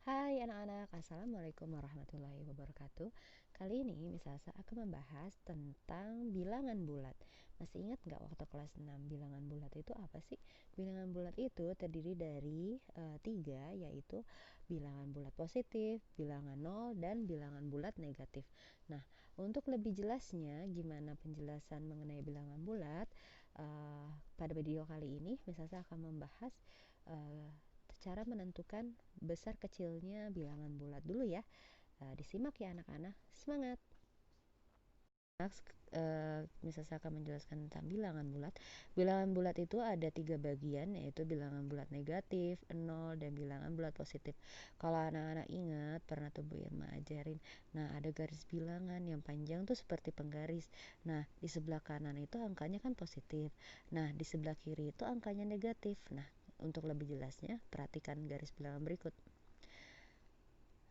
Hai anak-anak, Assalamualaikum warahmatullahi wabarakatuh. Kali ini Miss Salsa akan membahas tentang bilangan bulat. Masih ingat nggak waktu kelas 6 bilangan bulat itu apa sih? Bilangan bulat itu terdiri dari tiga, yaitu bilangan bulat positif, bilangan nol, dan bilangan bulat negatif. Nah, untuk lebih jelasnya gimana penjelasan mengenai bilangan bulat, pada video kali ini Miss Salsa akan membahas eh, cara menentukan besar kecilnya bilangan bulat dulu ya. Disimak ya anak-anak, semangat. Misal saya akan menjelaskan tentang bilangan bulat. Bilangan bulat itu ada tiga bagian, yaitu bilangan bulat negatif, nol, dan bilangan bulat positif. Kalau anak-anak ingat, pernah tuh Bu Irma ajarin. Nah, ada garis bilangan yang panjang tuh seperti penggaris. Nah, di sebelah kanan itu angkanya kan positif. Nah, di sebelah kiri itu angkanya negatif. Nah, untuk lebih jelasnya, perhatikan garis bilangan berikut.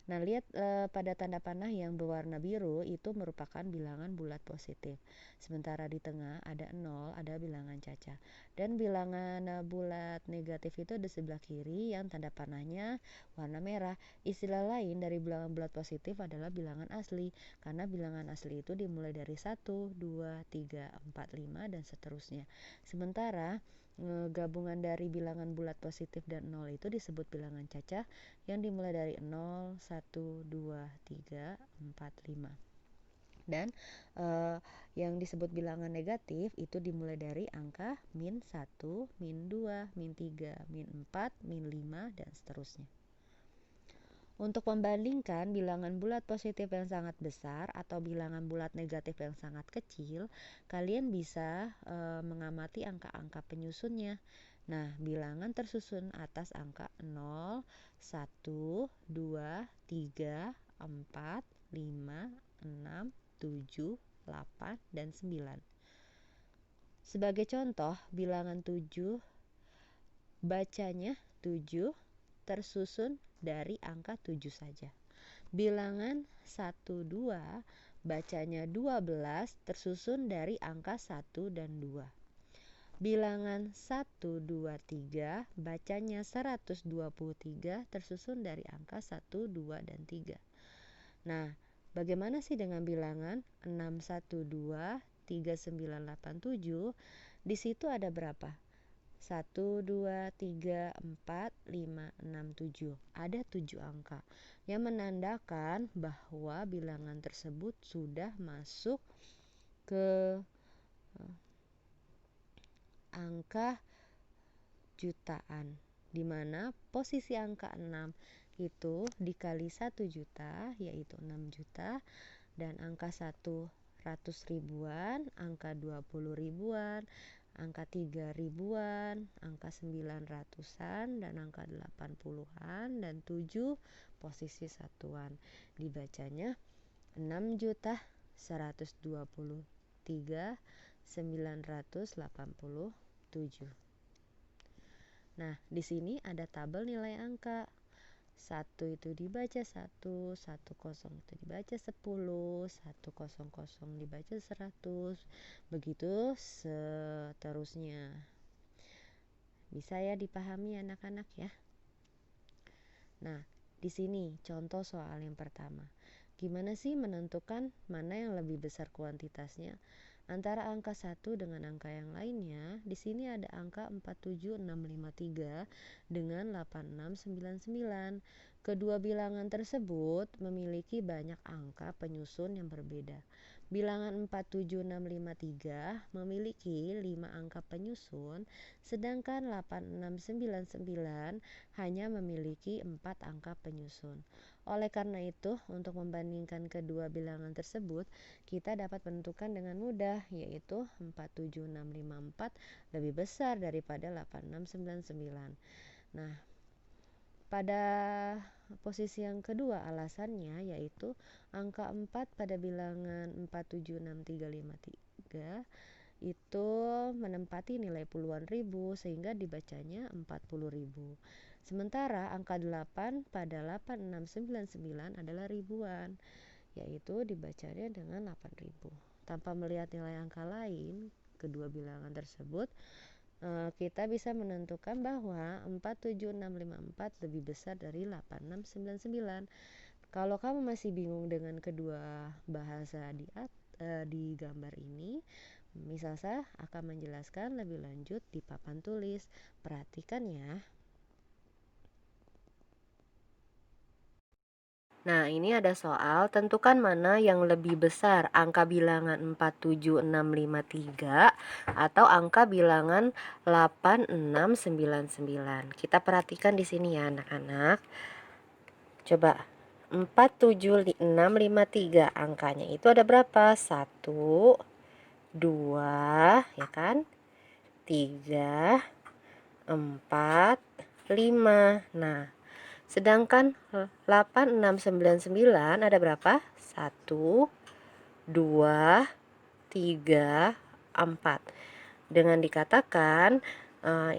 Nah, lihat pada tanda panah yang berwarna biru itu merupakan bilangan bulat positif. Sementara di tengah ada 0, ada bilangan caca. Dan bilangan bulat negatif itu di sebelah kiri yang tanda panahnya warna merah. Istilah lain dari bilangan bulat positif adalah bilangan asli. Karena bilangan asli itu dimulai dari 1, 2, 3, 4, 5, dan seterusnya. Sementara gabungan dari bilangan bulat positif dan 0 itu disebut bilangan caca yang dimulai dari 0, 1, 2, 3, 4, 5. Dan yang disebut bilangan negatif itu dimulai dari angka min 1, min 2, min 3, min 4, min 5, dan seterusnya. Untuk membandingkan bilangan bulat positif yang sangat besar atau bilangan bulat negatif yang sangat kecil, kalian bisa mengamati angka-angka penyusunnya. Nah, bilangan tersusun atas angka 0, 1, 2, 3, 4, 5, 6, 7, 8, dan 9. Sebagai contoh, bilangan 7 bacanya 7 tersusun dari angka 7 saja. Bilangan 1, 2 bacanya 12 tersusun dari angka 1 dan 2. Bilangan 1, 2, 3 bacanya 123 tersusun dari angka 1, 2, dan 3. Nah, bagaimana sih dengan bilangan 6, 1, 2, 3, 9, 8, 7? Di situ ada berapa? 1, 2, 3, 4, 5, 6, 7. Ada 7 angka yang menandakan bahwa bilangan tersebut sudah masuk ke angka jutaan, di mana posisi angka 6 itu dikali 1 juta yaitu 6 juta, dan angka 100 ribuan, angka 20 ribuan, angka 3 ribuan, angka 900-an, dan angka 80-an, dan 7 posisi satuan. Dibacanya 6.123.987. Nah, di sini ada tabel nilai angka. 1 itu dibaca 1, 10 itu dibaca 10, 100 dibaca 100, begitu seterusnya. Bisa ya dipahami anak-anak ya? Nah, di sini contoh soal yang pertama. Gimana sih menentukan mana yang lebih besar kuantitasnya? Antara angka 1 dengan angka yang lainnya, di sini ada angka 47653 dengan 8699. Kedua bilangan tersebut memiliki banyak angka penyusun yang berbeda. Bilangan 47653 memiliki 5 angka penyusun, sedangkan 8699 hanya memiliki 4 angka penyusun. Oleh karena itu, untuk membandingkan kedua bilangan tersebut, kita dapat menentukan dengan mudah, yaitu 47654 lebih besar daripada 8699. Nah, pada posisi yang kedua alasannya yaitu angka 4 pada bilangan 476353 itu menempati nilai puluhan ribu sehingga dibacanya 40.000. Sementara angka 8 pada 8699 adalah ribuan, yaitu dibacanya dengan 8.000. Tanpa melihat nilai angka lain, kedua bilangan tersebut kita bisa menentukan bahwa 47654 lebih besar dari 8699. Kalau kamu masih bingung dengan kedua bahasa di gambar ini, misal saya akan menjelaskan lebih lanjut di papan tulis. Perhatikan ya. Nah, ini ada soal, tentukan mana yang lebih besar, angka bilangan 47653 atau angka bilangan 8699. Kita perhatikan di sini ya, anak-anak. Coba 47653 angkanya itu ada berapa? 1, 2, ya kan? 3, 4, 5. Nah, sedangkan 8699 ada berapa? 1, 2, 3, 4. Dengan dikatakan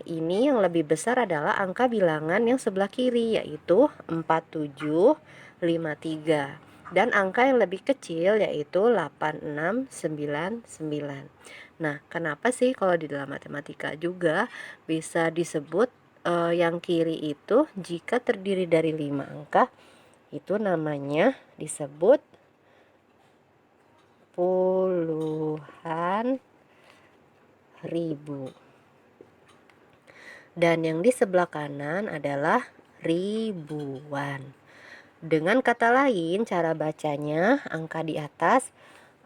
ini yang lebih besar adalah angka bilangan yang sebelah kiri, yaitu 4753. Dan angka yang lebih kecil yaitu 8699. Nah, kenapa sih kalau di dalam matematika juga bisa disebut yang kiri itu jika terdiri dari 5 angka, itu namanya disebut puluhan ribu. Dan yang di sebelah kanan adalah ribuan. Dengan kata lain, cara bacanya angka di atas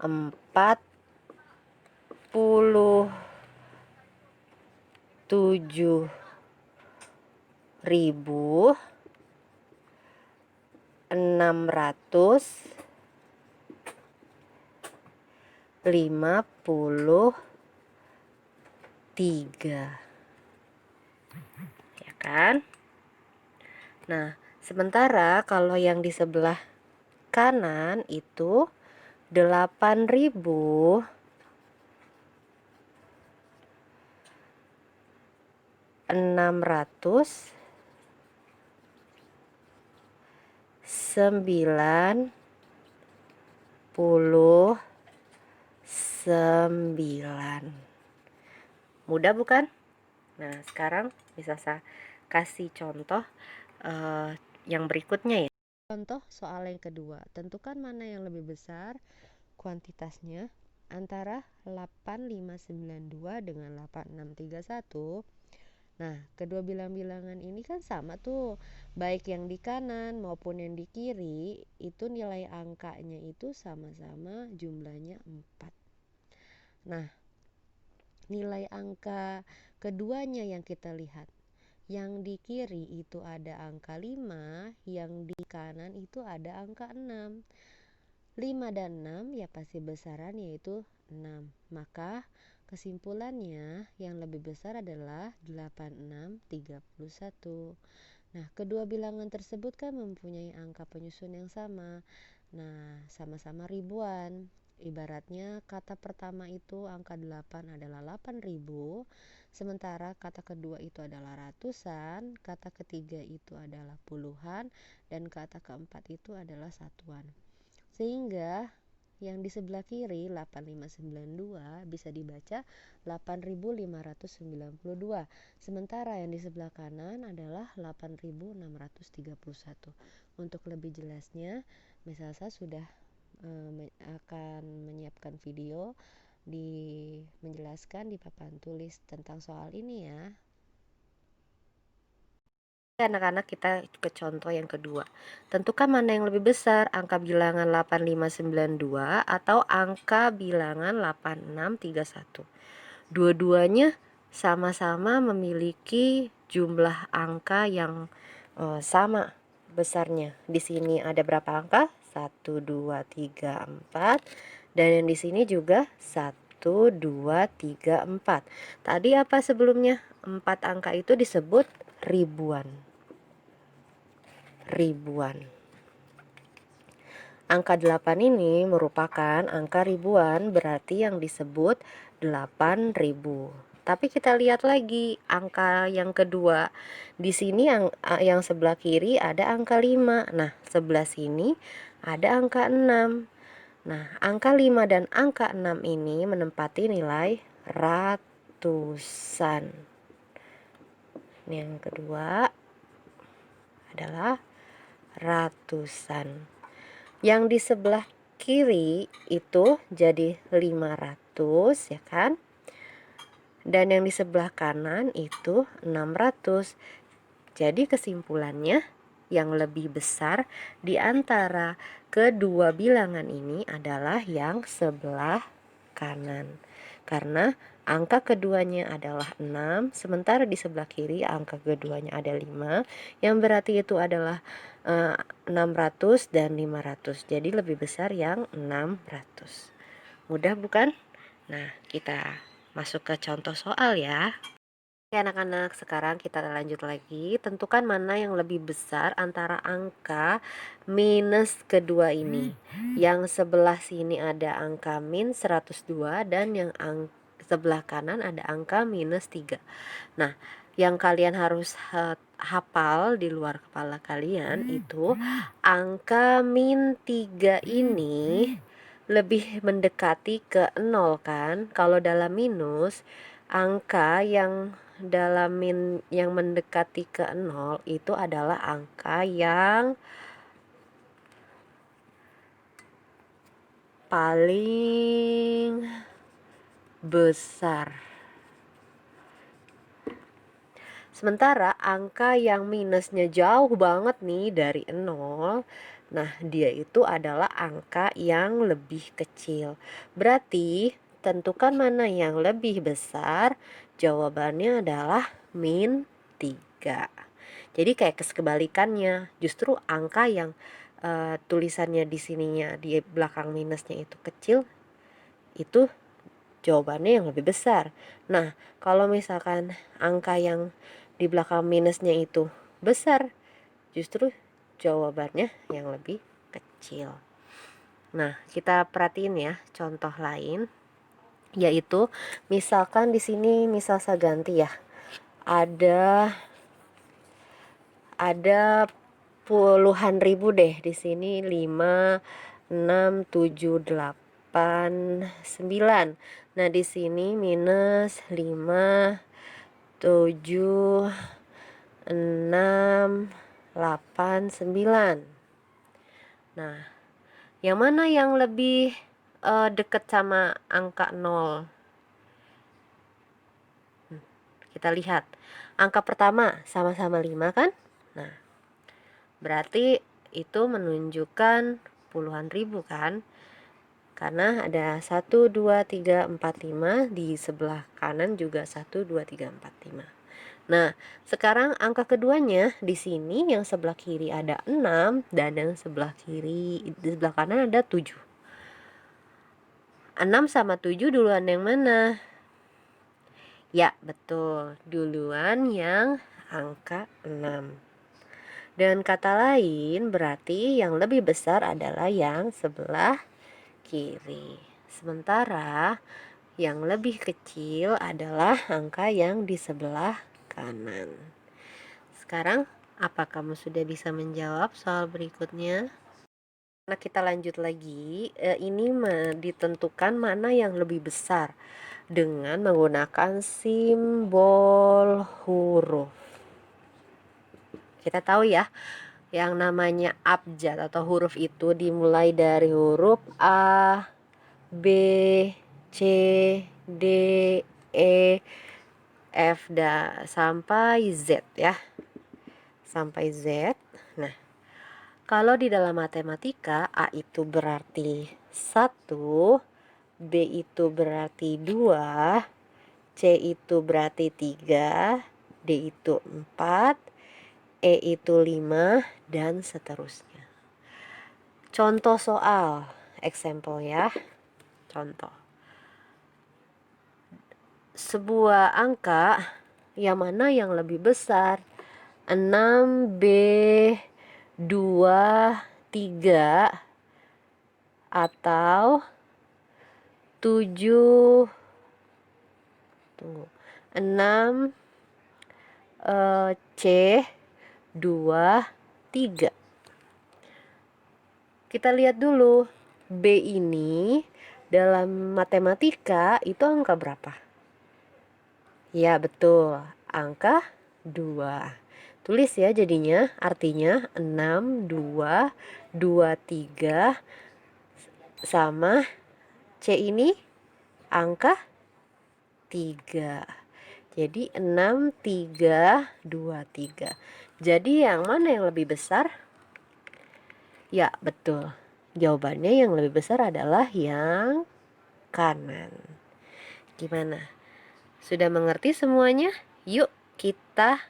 47.653, ya kan? Nah, sementara kalau yang di sebelah kanan itu 8.699. Mudah bukan? Nah, sekarang bisa saya kasih contoh yang berikutnya ya. Contoh soal yang kedua, tentukan mana yang lebih besar kuantitasnya antara 8592 dengan 8631. Nah, kedua bilangan ini kan sama tuh, baik yang di kanan maupun yang di kiri, itu nilai angkanya itu sama-sama jumlahnya 4. Nah, nilai angka keduanya yang kita lihat. Yang di kiri itu ada angka 5, yang di kanan itu ada angka 6. 5 dan 6 ya pasti besaran yaitu 6. Maka kesimpulannya yang lebih besar adalah 8631. Nah, kedua bilangan tersebut kan mempunyai angka penyusun yang sama. Nah, sama-sama ribuan. Ibaratnya kata pertama itu angka 8 adalah 8000, sementara kata kedua itu adalah ratusan, kata ketiga itu adalah puluhan, dan kata keempat itu adalah satuan. Sehingga yang di sebelah kiri 8592 bisa dibaca 8592, sementara yang di sebelah kanan adalah 8631. Untuk lebih jelasnya, misal saya sudah akan menyiapkan video menjelaskan di papan tulis tentang soal ini ya. Anak-anak, kita ke contoh yang kedua. Tentukan mana yang lebih besar, angka bilangan 8592 atau angka bilangan 8631. Dua-duanya sama-sama memiliki jumlah angka yang sama besarnya. Di sini ada berapa angka? 1, 2, 3, 4. Dan yang di sini juga 1, 2, 3, 4. Tadi apa sebelumnya? 4 angka itu disebut ribuan. Angka 8 ini merupakan angka ribuan, berarti yang disebut 8000. Tapi kita lihat lagi angka yang kedua. Di sini yang sebelah kiri ada angka 5. Nah, sebelah sini ada angka 6. Nah, angka 5 dan angka 6 ini menempati nilai ratusan. ratusan. Yang kedua adalah ratusan. Yang di sebelah kiri itu jadi 500 ya kan? Dan yang di sebelah kanan itu 600. Jadi kesimpulannya yang lebih besar di antara kedua bilangan ini adalah yang sebelah kanan. Karena angka keduanya adalah 6, sementara di sebelah kiri angka keduanya ada 5, yang berarti itu adalah 600 dan 500. Jadi lebih besar yang 600. Mudah bukan? Nah, kita masuk ke contoh soal ya. Oke anak-anak, sekarang kita lanjut lagi. Tentukan mana yang lebih besar antara angka minus kedua ini. Yang sebelah sini ada angka min 102 dan yang sebelah kanan ada angka minus 3. Nah, yang kalian harus hafal di luar kepala kalian itu angka min 3 ini lebih mendekati ke 0 kan? Kalau dalam minus, angka yang yang mendekati ke 0 itu adalah angka yang paling besar. Sementara angka yang minusnya jauh banget nih dari 0, nah dia itu adalah angka yang lebih kecil. Berarti tentukan mana yang lebih besar. Jawabannya adalah min 3. Jadi kayak kebalikannya, justru angka yang tulisannya di sininya di belakang minusnya itu kecil, itu jawabannya yang lebih besar. Nah, kalau misalkan angka yang di belakang minusnya itu besar, justru jawabannya yang lebih kecil. Nah, kita perhatiin ya contoh lain, yaitu misalkan di sini misal saya ganti ya, ada puluhan ribu deh di sini, 5 6 7 8 9. Nah, di sini minus 5 7 6 8 9. Nah, yang mana yang lebih dekat sama angka 0? Kita lihat. Angka pertama sama-sama 5 kan? Nah, berarti itu menunjukkan puluhan ribu kan? Karena ada 1 2 3 4 5, di sebelah kanan juga 1 2 3 4 5. Nah, sekarang angka keduanya di sini yang sebelah kiri ada 6 dan yang sebelah kanan ada 7. 6 sama 7 duluan yang mana? Ya, betul. Duluan yang angka 6. Dan kata lain berarti yang lebih besar adalah yang sebelah kiri. Sementara yang lebih kecil adalah angka yang di sebelah kanan. Sekarang, apa kamu sudah bisa menjawab soal berikutnya? Nah, kita lanjut lagi. Ini ditentukan mana yang lebih besar dengan menggunakan simbol huruf. Kita tahu ya, yang namanya abjad atau huruf itu dimulai dari huruf A, B, C, D, E, F sampai Z ya. Sampai Z. Nah, kalau di dalam matematika A itu berarti 1, B itu berarti 2, C itu berarti 3, D itu 4, E itu 5, dan seterusnya. Contoh soal, example ya. Contoh. Sebuah angka yang mana yang lebih besar? 6B 23 atau 7 6 C 23. Kita lihat dulu, B ini dalam matematika itu angka berapa? Ya, betul. Angka 2. Tulis ya jadinya, artinya 6, 2, 2, 3 sama C ini angka 3. Jadi 6, 3, 2, 3. Jadi yang mana yang lebih besar? Ya, betul. Jawabannya yang lebih besar adalah yang kanan. Gimana? Sudah mengerti semuanya? Yuk kita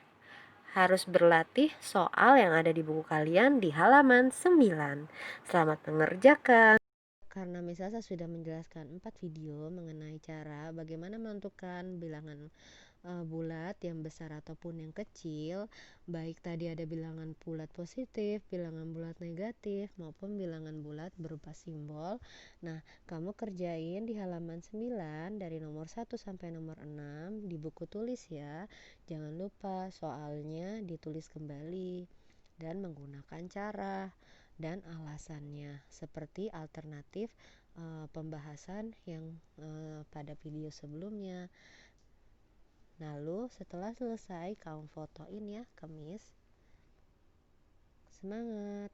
harus berlatih soal yang ada di buku kalian di halaman 9. Selamat mengerjakan. Karena misalnya saya sudah menjelaskan 4 video mengenai cara bagaimana menentukan bilangan bulat yang besar ataupun yang kecil, baik tadi ada bilangan bulat positif, bilangan bulat negatif, maupun bilangan bulat berupa simbol. Nah, kamu kerjain di halaman 9 dari nomor 1 sampai nomor 6 di buku tulis ya. Jangan lupa soalnya ditulis kembali dan menggunakan cara dan alasannya seperti alternatif pembahasan yang pada video sebelumnya. Lalu setelah selesai kamu fotoin ya, Kemis. Semangat!